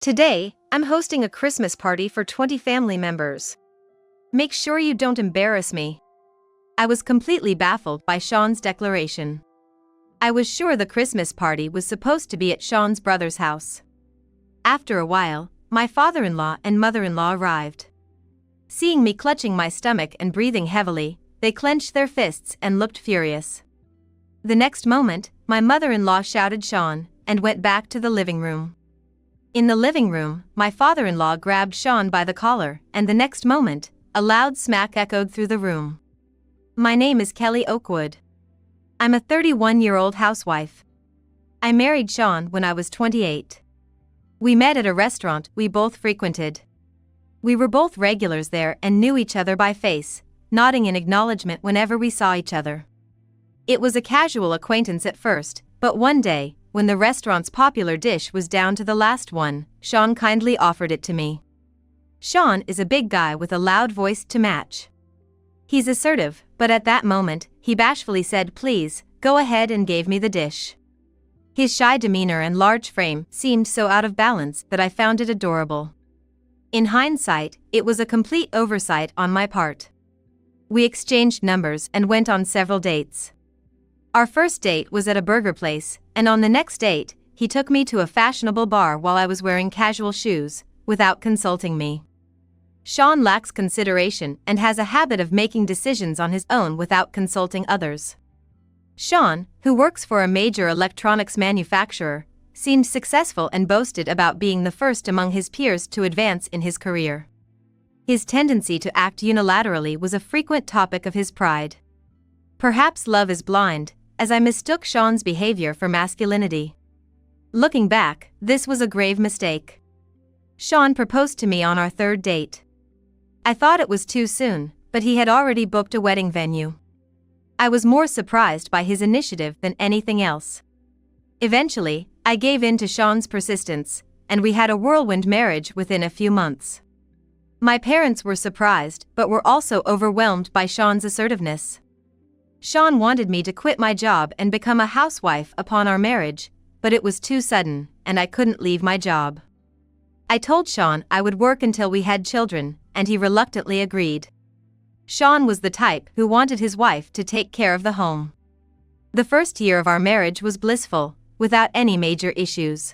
Today, I'm hosting a Christmas party for 20 family members. Make sure you don't embarrass me. I was completely baffled by Sean's declaration. I was sure the Christmas party was supposed to be at Sean's brother's house. After a while, my father-in-law and mother-in-law arrived. Seeing me clutching my stomach and breathing heavily, they clenched their fists and looked furious. The next moment, my mother-in-law shouted Sean and went back to the living room. In the living room, my father-in-law grabbed Sean by the collar, and the next moment, a loud smack echoed through the room. My name is Kelly Oakwood. I'm a 31-year-old housewife. I married Sean when I was 28. We met at a restaurant we both frequented. We were both regulars there and knew each other by face, nodding in acknowledgement whenever we saw each other. It was a casual acquaintance at first, but one day, when the restaurant's popular dish was down to the last one, Sean kindly offered it to me. Sean is a big guy with a loud voice to match. He's assertive, but at that moment, he bashfully said please, go ahead, and gave me the dish. His shy demeanor and large frame seemed so out of balance that I found it adorable. In hindsight, it was a complete oversight on my part. We exchanged numbers and went on several dates. Our first date was at a burger place, and on the next date, he took me to a fashionable bar while I was wearing casual shoes, without consulting me. Sean lacks consideration and has a habit of making decisions on his own without consulting others. Sean, who works for a major electronics manufacturer, seemed successful and boasted about being the first among his peers to advance in his career. His tendency to act unilaterally was a frequent topic of his pride. Perhaps love is blind, as I mistook Sean's behavior for masculinity. Looking back, this was a grave mistake. Sean proposed to me on our third date. I thought it was too soon, but he had already booked a wedding venue. I was more surprised by his initiative than anything else. Eventually, I gave in to Sean's persistence, and we had a whirlwind marriage within a few months. My parents were surprised but were also overwhelmed by Sean's assertiveness. Sean wanted me to quit my job and become a housewife upon our marriage, but it was too sudden, and I couldn't leave my job. I told Sean I would work until we had children, and he reluctantly agreed. Sean was the type who wanted his wife to take care of the home. The first year of our marriage was blissful, without any major issues.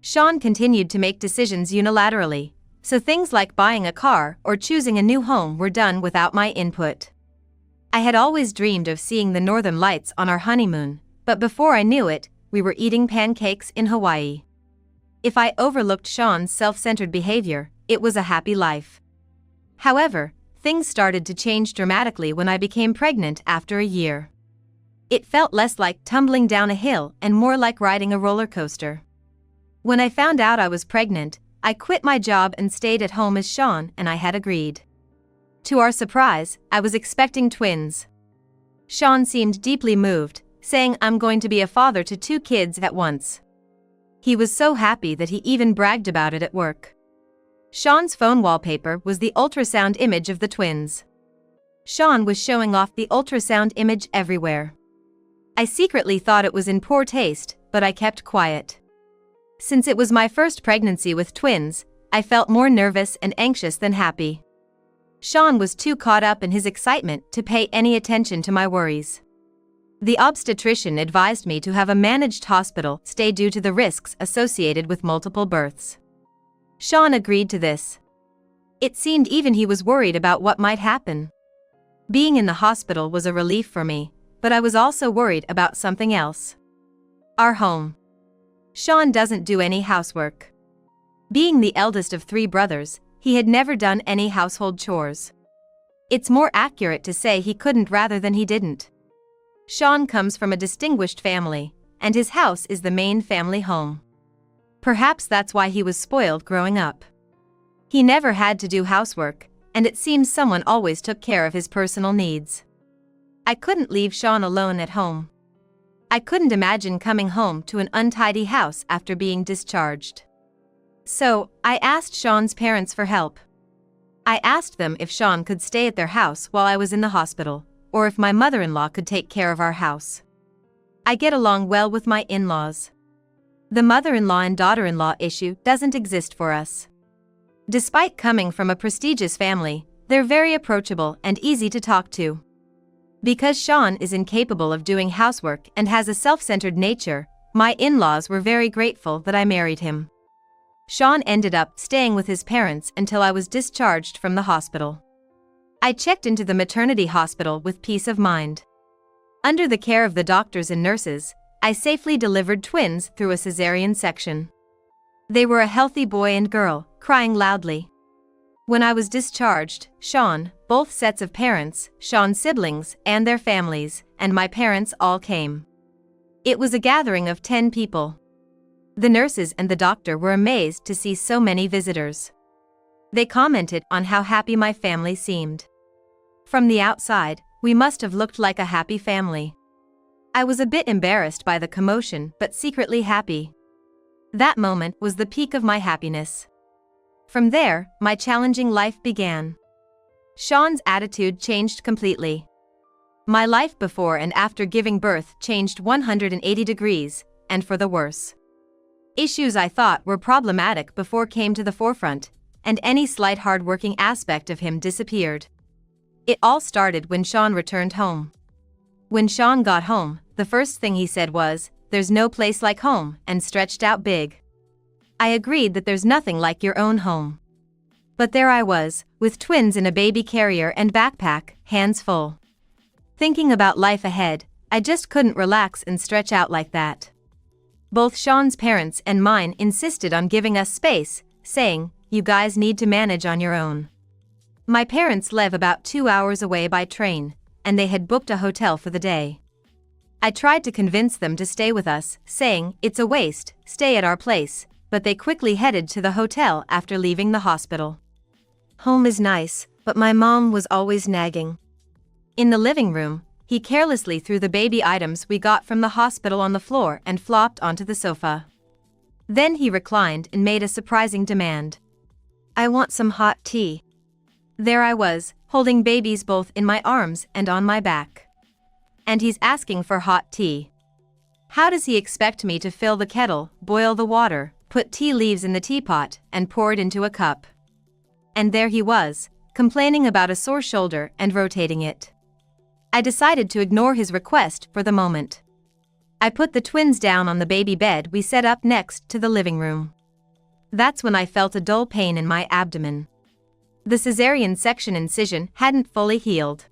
Sean continued to make decisions unilaterally, so things like buying a car or choosing a new home were done without my input. I had always dreamed of seeing the northern lights on our honeymoon, but before I knew it, we were eating pancakes in Hawaii. If I overlooked Sean's self-centered behavior, it was a happy life. However, things started to change dramatically when I became pregnant after a year. It felt less like tumbling down a hill and more like riding a roller coaster. When I found out I was pregnant, I quit my job and stayed at home as Sean and I had agreed. To our surprise, I was expecting twins. Sean seemed deeply moved, saying I'm going to be a father to 2 kids at once. He was so happy that he even bragged about it at work. Sean's phone wallpaper was the ultrasound image of the twins. Sean was showing off the ultrasound image everywhere. I secretly thought it was in poor taste, but I kept quiet. Since it was my first pregnancy with twins, I felt more nervous and anxious than happy. Sean was too caught up in his excitement to pay any attention to my worries. The obstetrician advised me to have a managed hospital stay due to the risks associated with multiple births. Sean agreed to this. It seemed even he was worried about what might happen. Being in the hospital was a relief for me, but I was also worried about something else. Our home. Sean doesn't do any housework. Being the eldest of 3 brothers, he had never done any household chores. It's more accurate to say he couldn't rather than he didn't. Sean comes from a distinguished family, and his house is the main family home. Perhaps that's why he was spoiled growing up. He never had to do housework, and it seems someone always took care of his personal needs. I couldn't leave Sean alone at home. I couldn't imagine coming home to an untidy house after being discharged. So, I asked Sean's parents for help. I asked them if Sean could stay at their house while I was in the hospital, or if my mother-in-law could take care of our house. I get along well with my in-laws. The mother-in-law and daughter-in-law issue doesn't exist for us. Despite coming from a prestigious family, they're very approachable and easy to talk to. Because Sean is incapable of doing housework and has a self-centered nature, my in-laws were very grateful that I married him. Sean ended up staying with his parents until I was discharged from the hospital. I checked into the maternity hospital with peace of mind. Under the care of the doctors and nurses, I safely delivered twins through a cesarean section. They were a healthy boy and girl, crying loudly. When I was discharged, Sean, both sets of parents, Sean's siblings and their families, and my parents all came. It was a gathering of 10 people. The nurses and the doctor were amazed to see so many visitors. They commented on how happy my family seemed. From the outside, we must have looked like a happy family. I was a bit embarrassed by the commotion but secretly happy. That moment was the peak of my happiness. From there, my challenging life began. Sean's attitude changed completely. My life before and after giving birth changed 180 degrees, and for the worse. Issues I thought were problematic before came to the forefront, and any slight hard-working aspect of him disappeared. It all started when Sean returned home. When Sean got home, the first thing he said was, "There's no place like home," and stretched out big. I agreed that there's nothing like your own home. But there I was, with twins in a baby carrier and backpack, hands full. Thinking about life ahead, I just couldn't relax and stretch out like that. Both Sean's parents and mine insisted on giving us space, saying, "You guys need to manage on your own." My parents live about 2 hours away by train, and they had booked a hotel for the day. I tried to convince them to stay with us, saying, "It's a waste, stay at our place," but they quickly headed to the hotel after leaving the hospital. Home is nice, but my mom was always nagging. In the living room, he carelessly threw the baby items we got from the hospital on the floor and flopped onto the sofa. Then he reclined and made a surprising demand. "I want some hot tea." There I was, holding babies both in my arms and on my back. And he's asking for hot tea. How does he expect me to fill the kettle, boil the water, put tea leaves in the teapot, and pour it into a cup? And there he was, complaining about a sore shoulder and rotating it. I decided to ignore his request for the moment. I put the twins down on the baby bed we set up next to the living room. That's when I felt a dull pain in my abdomen. The cesarean section incision hadn't fully healed.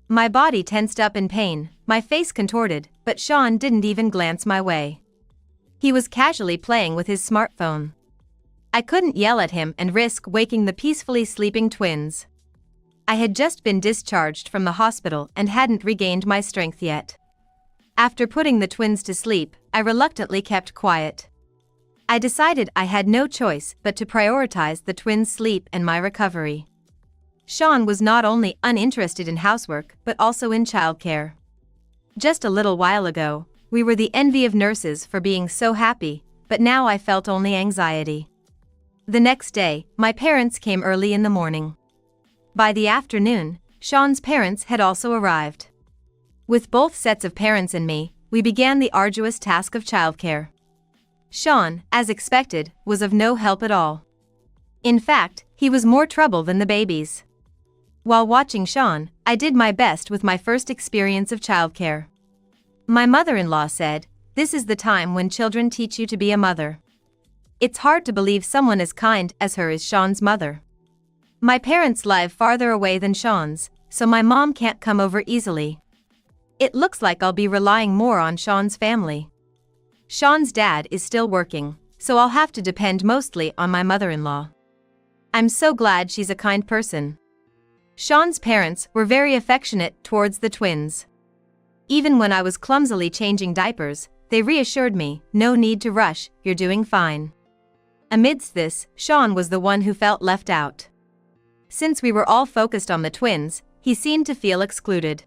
My body tensed up in pain, my face contorted, but Sean didn't even glance my way. He was casually playing with his smartphone. I couldn't yell at him and risk waking the peacefully sleeping twins. I had just been discharged from the hospital and hadn't regained my strength yet. After putting the twins to sleep, I reluctantly kept quiet. I decided I had no choice but to prioritize the twins' sleep and my recovery. Sean was not only uninterested in housework but also in childcare. Just a little while ago, we were the envy of nurses for being so happy, but now I felt only anxiety. The next day, my parents came early in the morning. By the afternoon, Sean's parents had also arrived. With both sets of parents and me, we began the arduous task of childcare. Sean, as expected, was of no help at all. In fact, he was more trouble than the babies. While watching Sean, I did my best with my first experience of childcare. My mother-in-law said, "This is the time when children teach you to be a mother." It's hard to believe someone as kind as her is Sean's mother. My parents live farther away than Sean's, so my mom can't come over easily. It looks like I'll be relying more on Sean's family. Sean's dad is still working, so I'll have to depend mostly on my mother-in-law. I'm so glad she's a kind person. Sean's parents were very affectionate towards the twins. Even when I was clumsily changing diapers, they reassured me, "No need to rush, you're doing fine." Amidst this, Sean was the one who felt left out. Since we were all focused on the twins, he seemed to feel excluded.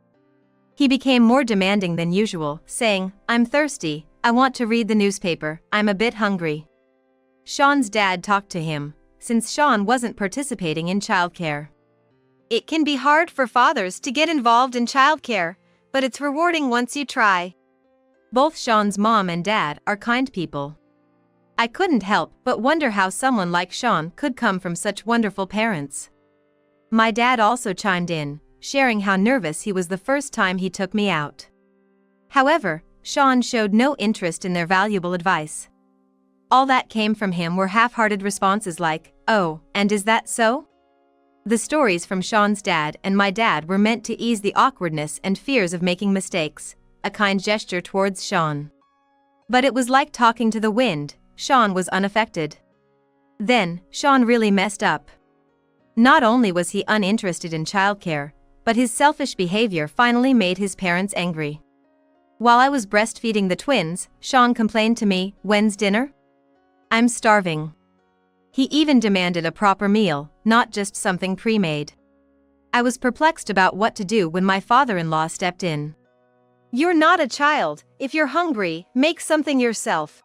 He became more demanding than usual, saying, "I'm thirsty, I want to read the newspaper, I'm a bit hungry." Sean's dad talked to him, since Sean wasn't participating in childcare. It can be hard for fathers to get involved in childcare, but it's rewarding once you try. Both Sean's mom and dad are kind people. I couldn't help but wonder how someone like Sean could come from such wonderful parents. My dad also chimed in, sharing how nervous he was the first time he took me out. However, Sean showed no interest in their valuable advice. All that came from him were half-hearted responses like, "Oh, and is that so?" The stories from Sean's dad and my dad were meant to ease the awkwardness and fears of making mistakes, a kind gesture towards Sean. But it was like talking to the wind. Sean was unaffected. Then, Sean really messed up. Not only was he uninterested in childcare, but his selfish behavior finally made his parents angry. While I was breastfeeding the twins, Sean complained to me, "When's dinner? I'm starving." He even demanded a proper meal, not just something pre-made. I was perplexed about what to do when my father-in-law stepped in. "You're not a child. If you're hungry, make something yourself."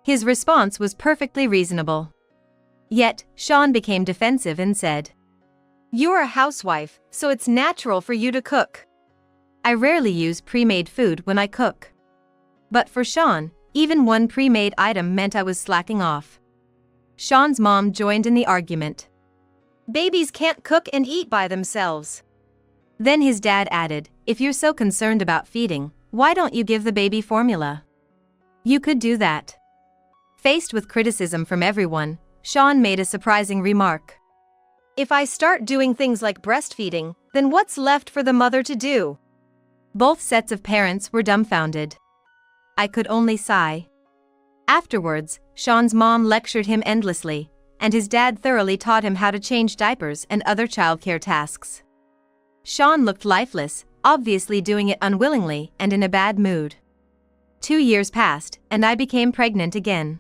His response was perfectly reasonable. Yet, Sean became defensive and said, "You're a housewife, so it's natural for you to cook." I rarely use pre-made food when I cook. But for Sean, even one pre-made item meant I was slacking off. Sean's mom joined in the argument. "Babies can't cook and eat by themselves." Then his dad added, "If you're so concerned about feeding, why don't you give the baby formula? You could do that." Faced with criticism from everyone, Sean made a surprising remark. "If I start doing things like breastfeeding, then what's left for the mother to do?" Both sets of parents were dumbfounded. I could only sigh. Afterwards, Sean's mom lectured him endlessly, and his dad thoroughly taught him how to change diapers and other childcare tasks. Sean looked lifeless, obviously doing it unwillingly and in a bad mood. 2 years passed, and I became pregnant again.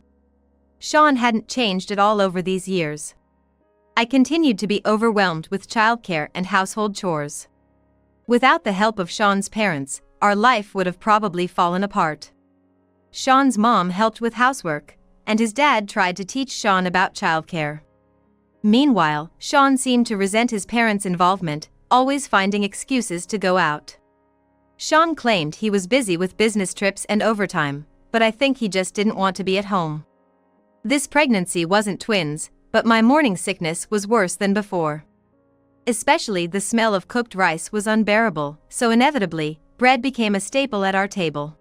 Sean hadn't changed at all over these years. I continued to be overwhelmed with childcare and household chores. Without the help of Sean's parents, our life would have probably fallen apart. Sean's mom helped with housework, and his dad tried to teach Sean about childcare. Meanwhile, Sean seemed to resent his parents' involvement, always finding excuses to go out. Sean claimed he was busy with business trips and overtime, but I think he just didn't want to be at home. This pregnancy wasn't twins, but my morning sickness was worse than before. Especially the smell of cooked rice was unbearable, so inevitably, bread became a staple at our table.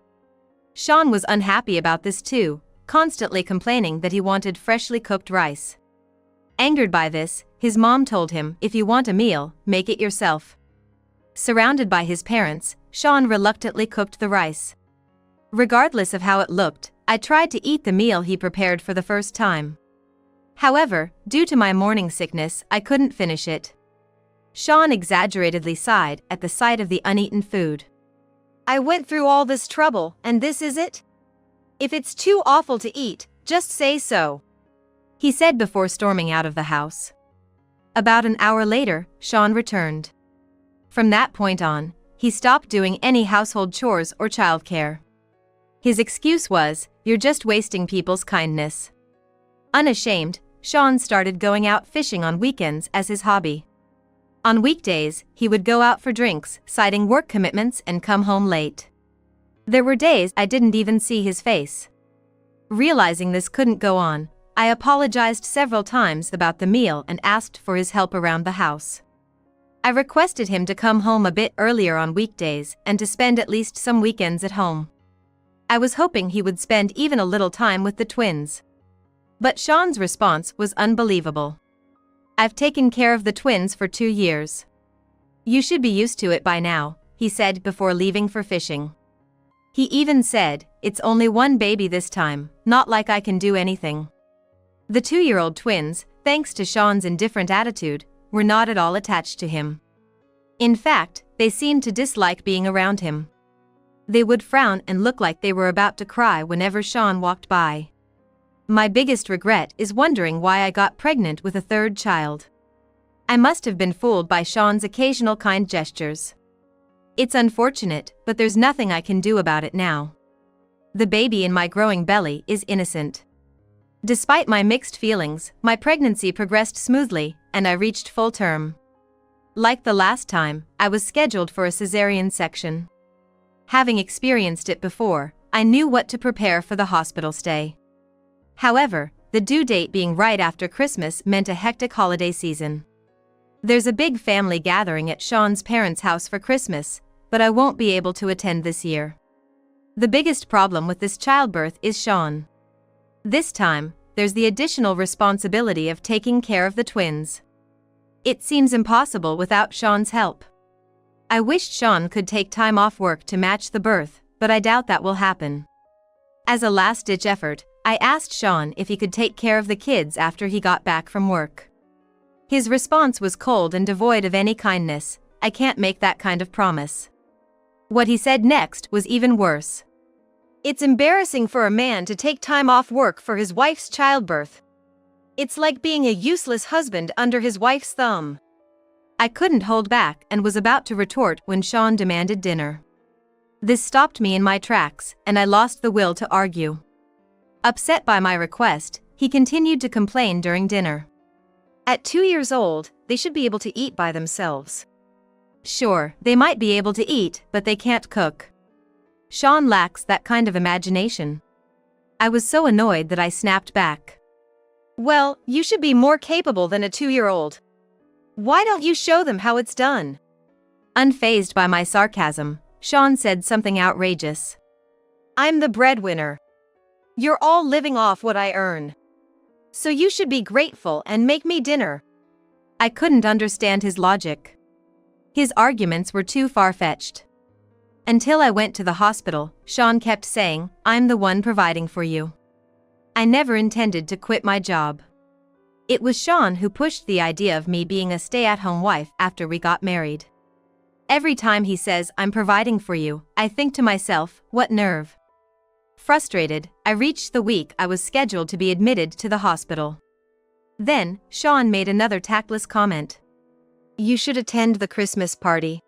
Sean was unhappy about this too, constantly complaining that he wanted freshly cooked rice. Angered by this, his mom told him, "If you want a meal, make it yourself." Surrounded by his parents, Sean reluctantly cooked the rice. Regardless of how it looked, I tried to eat the meal he prepared for the first time. However, due to my morning sickness, I couldn't finish it. Sean exaggeratedly sighed at the sight of the uneaten food. "I went through all this trouble, and this is it? If it's too awful to eat, just say so," he said before storming out of the house. About an hour later, Sean returned. From that point on, he stopped doing any household chores or childcare. His excuse was, "You're just wasting people's kindness." Unashamed, Sean started going out fishing on weekends as his hobby. On weekdays, he would go out for drinks, citing work commitments, and come home late. There were days I didn't even see his face. Realizing this couldn't go on, I apologized several times about the meal and asked for his help around the house. I requested him to come home a bit earlier on weekdays and to spend at least some weekends at home. I was hoping he would spend even a little time with the twins. But Sean's response was unbelievable. "I've taken care of the twins for 2 years. You should be used to it by now," he said before leaving for fishing. He even said, "It's only one baby this time, not like I can do anything." The 2-year-old twins, thanks to Sean's indifferent attitude, were not at all attached to him. In fact, they seemed to dislike being around him. They would frown and look like they were about to cry whenever Sean walked by. My biggest regret is wondering why I got pregnant with a 3rd child. I must have been fooled by Sean's occasional kind gestures. It's unfortunate, but there's nothing I can do about it now. The baby in my growing belly is innocent. Despite my mixed feelings, my pregnancy progressed smoothly, and I reached full term. Like the last time, I was scheduled for a cesarean section. Having experienced it before, I knew what to prepare for the hospital stay. However, the due date being right after Christmas meant a hectic holiday season. There's a big family gathering at Sean's parents' house for Christmas, but I won't be able to attend this year. The biggest problem with this childbirth is Sean. This time, there's the additional responsibility of taking care of the twins. It seems impossible without Sean's help. I wished Sean could take time off work to match the birth, but I doubt that will happen. As a last-ditch effort, I asked Sean if he could take care of the kids after he got back from work. His response was cold and devoid of any kindness. I can't make that kind of promise. What he said next was even worse. It's embarrassing for a man to take time off work for his wife's childbirth. It's like being a useless husband under his wife's thumb. I couldn't hold back and was about to retort when Sean demanded dinner. This stopped me in my tracks, and I lost the will to argue. Upset by my request, he continued to complain during dinner. At 2 years old, they should be able to eat by themselves. Sure, they might be able to eat, but they can't cook. Sean lacks that kind of imagination. I was so annoyed that I snapped back. Well, you should be more capable than a 2-year-old. Why don't you show them how it's done? Unfazed by my sarcasm, Sean said something outrageous. I'm the breadwinner. You're all living off what I earn. So you should be grateful and make me dinner. I couldn't understand his logic. His arguments were too far-fetched. Until I went to the hospital, Sean kept saying, I'm the one providing for you. I never intended to quit my job. It was Sean who pushed the idea of me being a stay-at-home wife after we got married. Every time he says, I'm providing for you, I think to myself, what nerve. Frustrated, I reached the week I was scheduled to be admitted to the hospital. Then, Sean made another tactless comment. You should attend the Christmas party.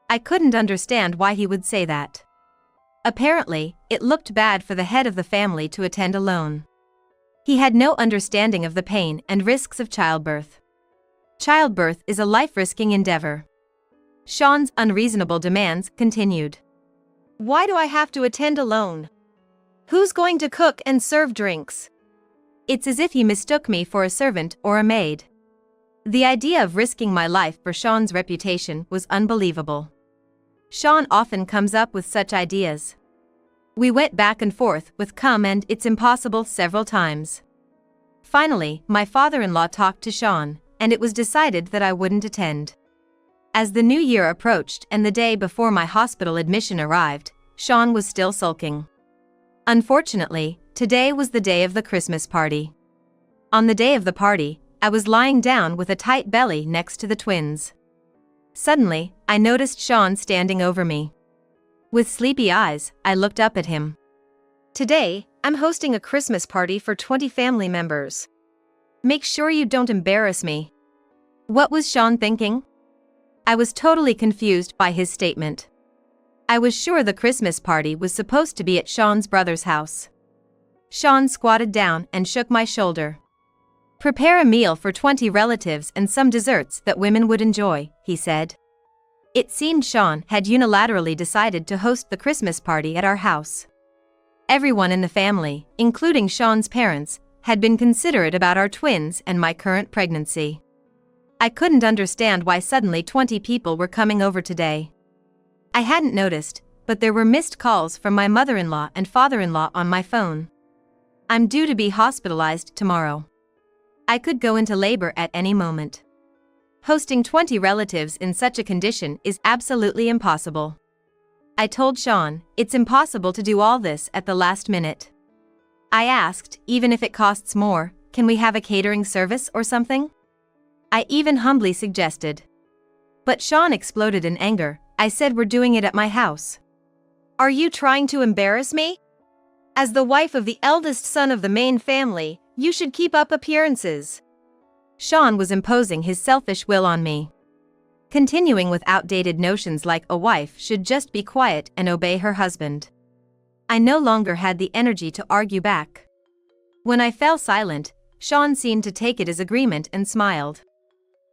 I couldn't understand why he would say that. Apparently, it looked bad for the head of the family to attend alone. He had no understanding of the pain and risks of childbirth. Childbirth is a life-risking endeavor. Sean's unreasonable demands continued. Why do I have to attend alone? Who's going to cook and serve drinks? It's as if he mistook me for a servant or a maid. The idea of risking my life for Sean's reputation was unbelievable. Sean often comes up with such ideas. We went back and forth with come and it's impossible several times. Finally, my father-in-law talked to Sean, and it was decided that I wouldn't attend. As the new year approached and the day before my hospital admission arrived, Sean was still sulking. Unfortunately, today was the day of the Christmas party. On the day of the party, I was lying down with a tight belly next to the twins. Suddenly, I noticed Sean standing over me. With sleepy eyes, I looked up at him. Today, I'm hosting a Christmas party for 20 family members. Make sure you don't embarrass me. What was Sean thinking? I was totally confused by his statement. I was sure the Christmas party was supposed to be at Sean's brother's house. Sean squatted down and shook my shoulder. Prepare a meal for 20 relatives and some desserts that women would enjoy, he said. It seemed Sean had unilaterally decided to host the Christmas party at our house. Everyone in the family, including Sean's parents, had been considerate about our twins and my current pregnancy. I couldn't understand why suddenly 20 people were coming over today. I hadn't noticed, but there were missed calls from my mother-in-law and father-in-law on my phone. I'm due to be hospitalized tomorrow. I could go into labor at any moment. Hosting 20 relatives in such a condition is absolutely impossible. I told Sean, it's impossible to do all this at the last minute. I asked, even if it costs more, can we have a catering service or something? I even humbly suggested. But Sean exploded in anger. I said we're doing it at my house. Are you trying to embarrass me? As the wife of the eldest son of the main family, you should keep up appearances. Sean was imposing his selfish will on me. Continuing with outdated notions like a wife should just be quiet and obey her husband. I no longer had the energy to argue back. When I fell silent, Sean seemed to take it as agreement and smiled.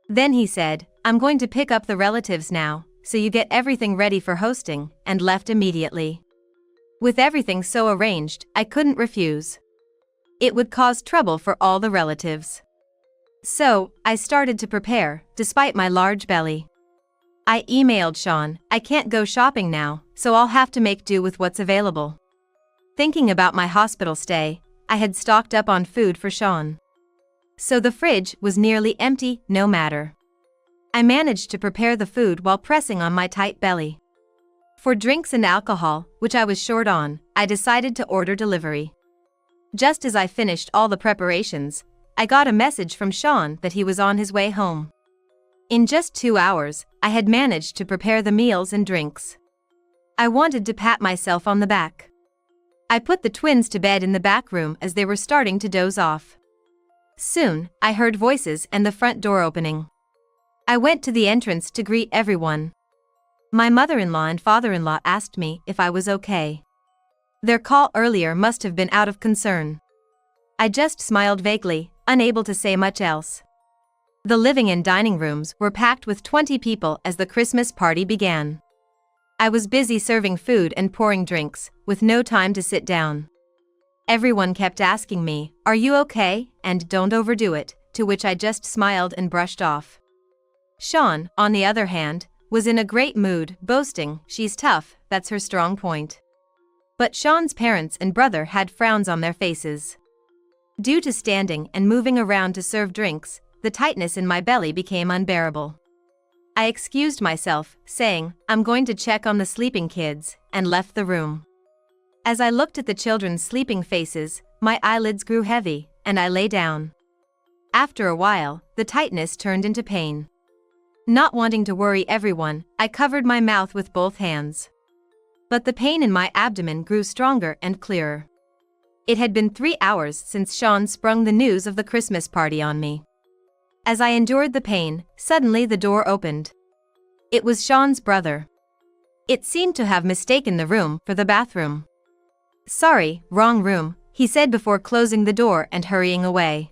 Then he said, I'm going to pick up the relatives now, so you get everything ready for hosting, and left immediately. With everything so arranged, I couldn't refuse. It would cause trouble for all the relatives. So, I started to prepare, despite my large belly. I emailed Sean, "I can't go shopping now, so I'll have to make do with what's available." Thinking about my hospital stay, I had stocked up on food for Sean. So the fridge was nearly empty, no matter. I managed to prepare the food while pressing on my tight belly. For drinks and alcohol, which I was short on, I decided to order delivery. Just as I finished all the preparations, I got a message from Sean that he was on his way home. In just 2 hours, I had managed to prepare the meals and drinks. I wanted to pat myself on the back. I put the twins to bed in the back room as they were starting to doze off. Soon, I heard voices and the front door opening. I went to the entrance to greet everyone. My mother-in-law and father-in-law asked me if I was okay. Their call earlier must have been out of concern. I just smiled vaguely, unable to say much else. The living and dining rooms were packed with 20 people as the Christmas party began. I was busy serving food and pouring drinks, with no time to sit down. Everyone kept asking me, "Are you okay?" and "Don't overdo it," to which I just smiled and brushed off. Sean, on the other hand, was in a great mood, boasting, "She's tough, that's her strong point." But Sean's parents and brother had frowns on their faces. Due to standing and moving around to serve drinks, the tightness in my belly became unbearable. I excused myself, saying, "I'm going to check on the sleeping kids," and left the room. As I looked at the children's sleeping faces, my eyelids grew heavy, and I lay down. After a while, the tightness turned into pain. Not wanting to worry everyone, I covered my mouth with both hands. But the pain in my abdomen grew stronger and clearer. It had been 3 hours since Sean sprung the news of the Christmas party on me. As I endured the pain, suddenly the door opened. It was Sean's brother. It seemed to have mistaken the room for the bathroom. "Sorry, wrong room," he said before closing the door and hurrying away.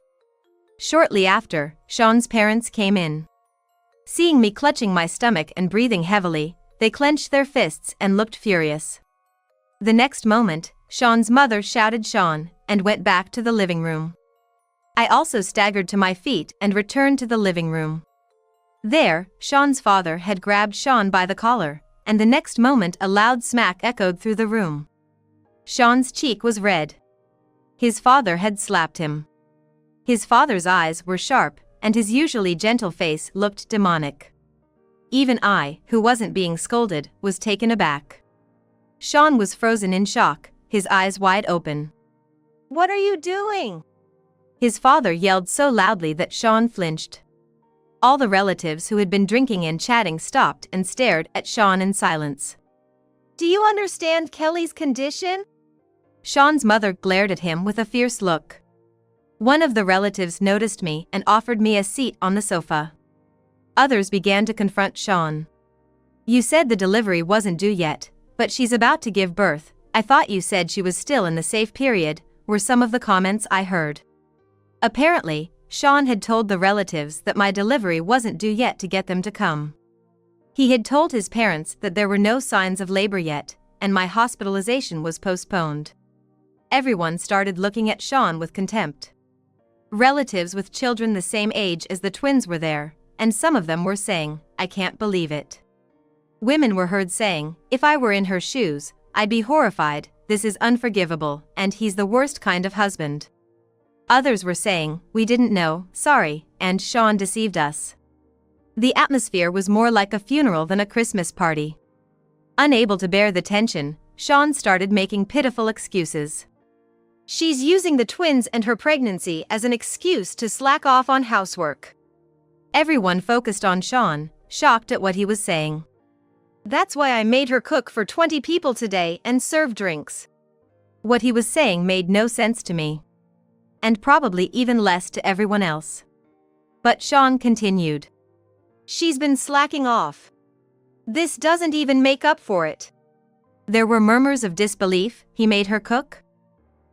Shortly after, Sean's parents came in. Seeing me clutching my stomach and breathing heavily, they clenched their fists and looked furious. The next moment, Sean's mother shouted Sean and went back to the living room. I also staggered to my feet and returned to the living room. There, Sean's father had grabbed Sean by the collar, and the next moment a loud smack echoed through the room. Sean's cheek was red. His father had slapped him. His father's eyes were sharp, and his usually gentle face looked demonic. Even I, who wasn't being scolded, was taken aback. Sean was frozen in shock, his eyes wide open. "What are you doing?" His father yelled so loudly that Sean flinched. All the relatives who had been drinking and chatting stopped and stared at Sean in silence. "Do you understand Kelly's condition?" Sean's mother glared at him with a fierce look. One of the relatives noticed me and offered me a seat on the sofa. Others began to confront Sean. "You said the delivery wasn't due yet, but she's about to give birth. I thought you said she was still in the safe period," were some of the comments I heard. Apparently, Sean had told the relatives that my delivery wasn't due yet to get them to come. He had told his parents that there were no signs of labor yet, and my hospitalization was postponed. Everyone started looking at Sean with contempt. Relatives with children the same age as the twins were there, and some of them were saying, "I can't believe it." Women were heard saying, "If I were in her shoes, I'd be horrified, this is unforgivable, and he's the worst kind of husband." Others were saying, "We didn't know, sorry, and Sean deceived us." The atmosphere was more like a funeral than a Christmas party. Unable to bear the tension, Sean started making pitiful excuses. "She's using the twins and her pregnancy as an excuse to slack off on housework." Everyone focused on Sean, shocked at what he was saying. "That's why I made her cook for 20 people today and serve drinks." What he was saying made no sense to me. And probably even less to everyone else. But Sean continued. "She's been slacking off. This doesn't even make up for it." There were murmurs of disbelief. He made her cook?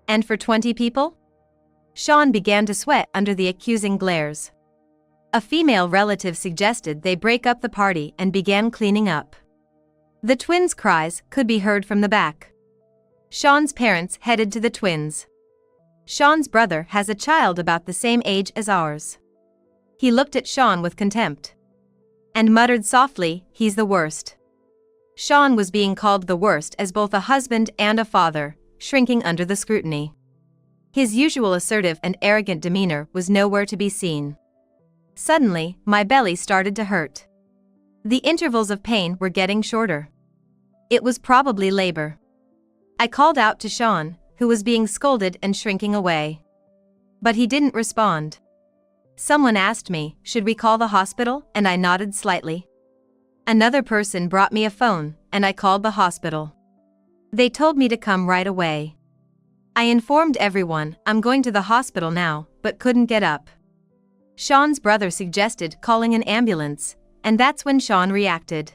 And for 20 people? Sean began to sweat under the accusing glares. A female relative suggested they break up the party and began cleaning up. The twins' cries could be heard from the back. Sean's parents headed to the twins. Sean's brother has a child about the same age as ours. He looked at Sean with contempt and muttered softly, "He's the worst." Sean was being called the worst as both a husband and a father, shrinking under the scrutiny. His usual assertive and arrogant demeanor was nowhere to be seen. Suddenly, my belly started to hurt. The intervals of pain were getting shorter. It was probably labor. I called out to Sean, who was being scolded and shrinking away. But he didn't respond. Someone asked me, "Should we call the hospital?" and I nodded slightly. Another person brought me a phone, and I called the hospital. They told me to come right away. I informed everyone, "I'm going to the hospital now," but couldn't get up. Sean's brother suggested calling an ambulance, and that's when Sean reacted.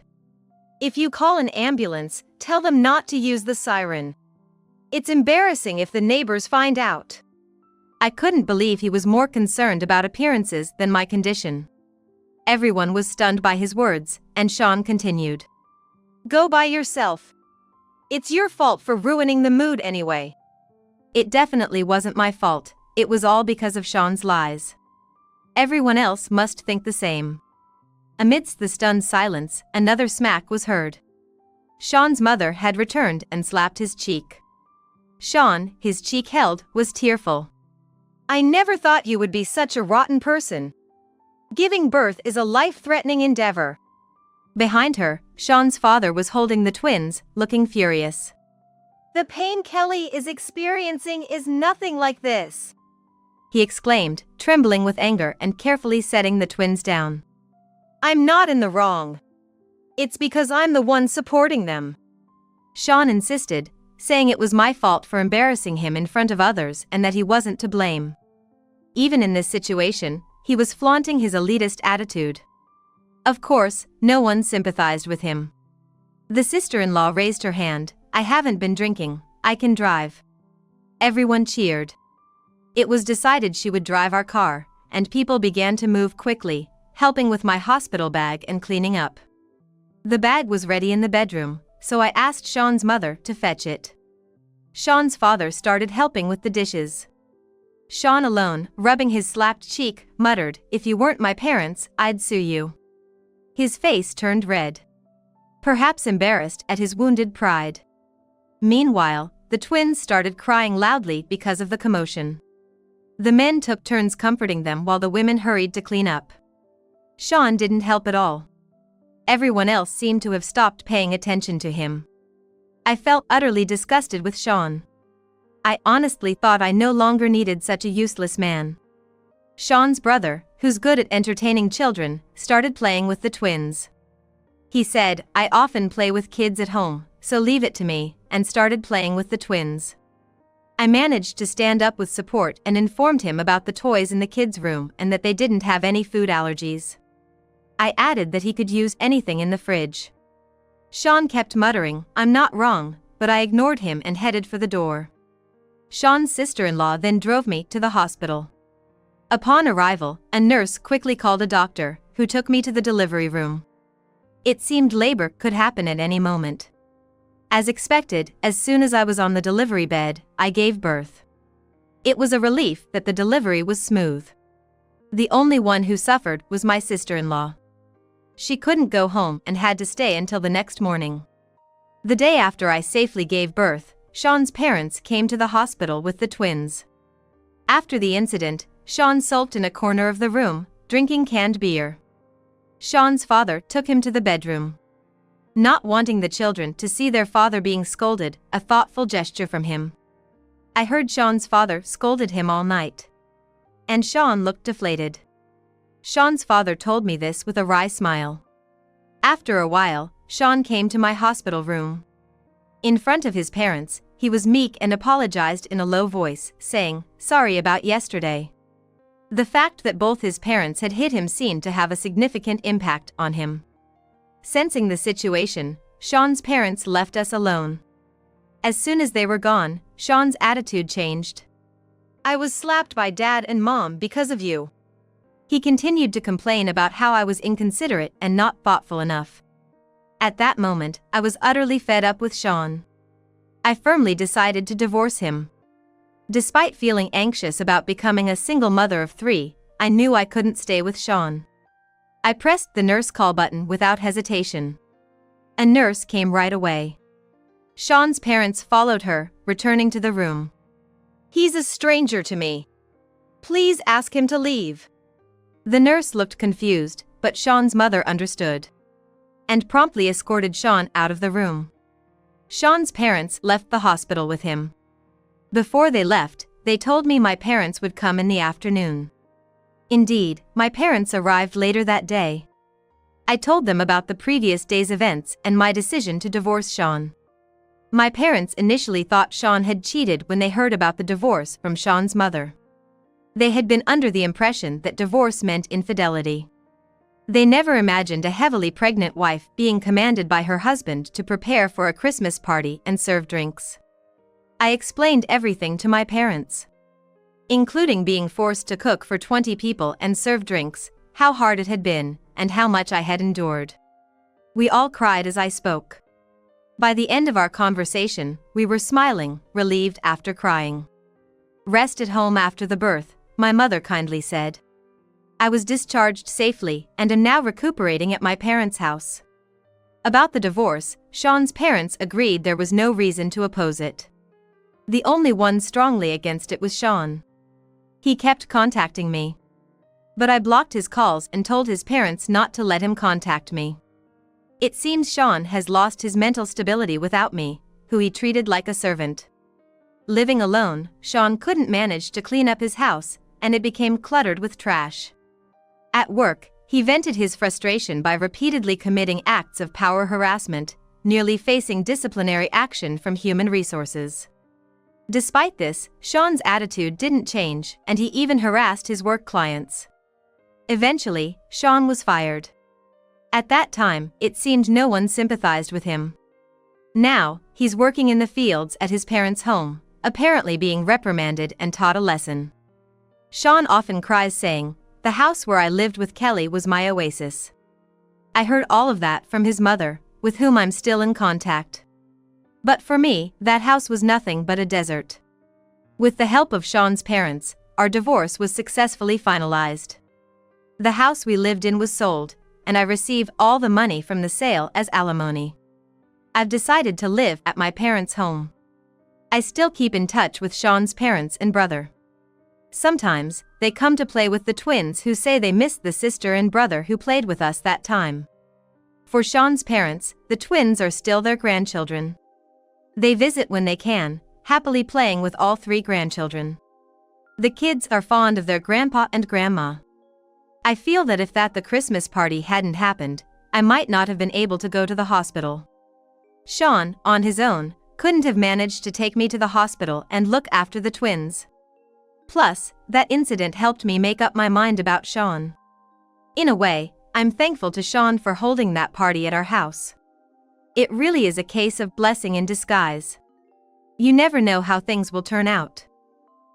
"If you call an ambulance, tell them not to use the siren. It's embarrassing if the neighbors find out." I couldn't believe he was more concerned about appearances than my condition. Everyone was stunned by his words, and Sean continued. "Go by yourself. It's your fault for ruining the mood anyway." It definitely wasn't my fault, it was all because of Sean's lies. Everyone else must think the same. Amidst the stunned silence, another smack was heard. Sean's mother had returned and slapped his cheek. Sean, his cheek held, was tearful. "I never thought you would be such a rotten person. Giving birth is a life-threatening endeavor." Behind her, Sean's father was holding the twins, looking furious. "The pain Kelly is experiencing is nothing like this," he exclaimed, trembling with anger and carefully setting the twins down. "I'm not in the wrong. It's because I'm the one supporting them," Sean insisted, saying it was my fault for embarrassing him in front of others and that he wasn't to blame. Even in this situation, he was flaunting his elitist attitude. Of course, no one sympathized with him. The sister-in-law raised her hand. "I haven't been drinking, I can drive." Everyone cheered. It was decided she would drive our car, and people began to move quickly, helping with my hospital bag and cleaning up. The bag was ready in the bedroom, so I asked Sean's mother to fetch it. Sean's father started helping with the dishes. Sean alone, rubbing his slapped cheek, muttered, "If you weren't my parents, I'd sue you." His face turned red. Perhaps embarrassed at his wounded pride. Meanwhile, the twins started crying loudly because of the commotion. The men took turns comforting them while the women hurried to clean up. Sean didn't help at all. Everyone else seemed to have stopped paying attention to him. I felt utterly disgusted with Sean. I honestly thought I no longer needed such a useless man. Sean's brother, who's good at entertaining children, started playing with the twins. He said, "I often play with kids at home, so leave it to me," and started playing with the twins. I managed to stand up with support and informed him about the toys in the kids' room and that they didn't have any food allergies. I added that he could use anything in the fridge. Sean kept muttering, "I'm not wrong," but I ignored him and headed for the door. Sean's sister-in-law then drove me to the hospital. Upon arrival, a nurse quickly called a doctor, who took me to the delivery room. It seemed labor could happen at any moment. As expected, as soon as I was on the delivery bed, I gave birth. It was a relief that the delivery was smooth. The only one who suffered was my sister-in-law. She couldn't go home and had to stay until the next morning. The day after I safely gave birth, Sean's parents came to the hospital with the twins. After the incident, Sean sulked in a corner of the room, drinking canned beer. Sean's father took him to the bedroom. Not wanting the children to see their father being scolded, a thoughtful gesture from him. I heard Sean's father scolded him all night. And Sean looked deflated. Sean's father told me this with a wry smile. After a while, Sean came to my hospital room. In front of his parents, he was meek and apologized in a low voice, saying, "Sorry about yesterday." The fact that both his parents had hit him seemed to have a significant impact on him. Sensing the situation, Sean's parents left us alone. As soon as they were gone, Sean's attitude changed. "I was slapped by Dad and Mom because of you." He continued to complain about how I was inconsiderate and not thoughtful enough. At that moment, I was utterly fed up with Sean. I firmly decided to divorce him. Despite feeling anxious about becoming a single mother of 3, I knew I couldn't stay with Sean. I pressed the nurse call button without hesitation. A nurse came right away. Sean's parents followed her, returning to the room. "He's a stranger to me. Please ask him to leave." The nurse looked confused, but Sean's mother understood and promptly escorted Sean out of the room. Sean's parents left the hospital with him. Before they left, they told me my parents would come in the afternoon. Indeed, my parents arrived later that day. I told them about the previous day's events and my decision to divorce Sean. My parents initially thought Sean had cheated when they heard about the divorce from Sean's mother. They had been under the impression that divorce meant infidelity. They never imagined a heavily pregnant wife being commanded by her husband to prepare for a Christmas party and serve drinks. I explained everything to my parents, including being forced to cook for 20 people and serve drinks, how hard it had been, and how much I had endured. We all cried as I spoke. By the end of our conversation, we were smiling, relieved after crying. "Rest at home after the birth," my mother kindly said. I was discharged safely and am now recuperating at my parents' house. About the divorce, Sean's parents agreed there was no reason to oppose it. The only one strongly against it was Sean. He kept contacting me, but I blocked his calls and told his parents not to let him contact me. It seems Sean has lost his mental stability without me, who he treated like a servant. Living alone, Sean couldn't manage to clean up his house, and it became cluttered with trash. At work, he vented his frustration by repeatedly committing acts of power harassment, nearly facing disciplinary action from human resources. Despite this, Sean's attitude didn't change, and he even harassed his work clients. Eventually, Sean was fired. At that time, it seemed no one sympathized with him. Now, he's working in the fields at his parents' home, apparently being reprimanded and taught a lesson. Sean often cries saying, "The house where I lived with Kelly was my oasis." I heard all of that from his mother, with whom I'm still in contact. But for me, that house was nothing but a desert. With the help of Sean's parents, our divorce was successfully finalized. The house we lived in was sold, and I receive all the money from the sale as alimony. I've decided to live at my parents' home. I still keep in touch with Sean's parents and brother. Sometimes, they come to play with the twins who say they missed the sister and brother who played with us that time. For Sean's parents, the twins are still their grandchildren. They visit when they can, happily playing with all 3 grandchildren. The kids are fond of their grandpa and grandma. I feel that if the Christmas party hadn't happened, I might not have been able to go to the hospital. Sean, on his own, couldn't have managed to take me to the hospital and look after the twins. Plus, that incident helped me make up my mind about Sean. In a way, I'm thankful to Sean for holding that party at our house. It really is a case of blessing in disguise. You never know how things will turn out.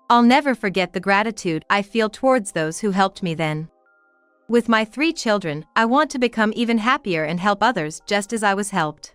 I'll never forget the gratitude I feel towards those who helped me then. With my 3 children, I want to become even happier and help others just as I was helped.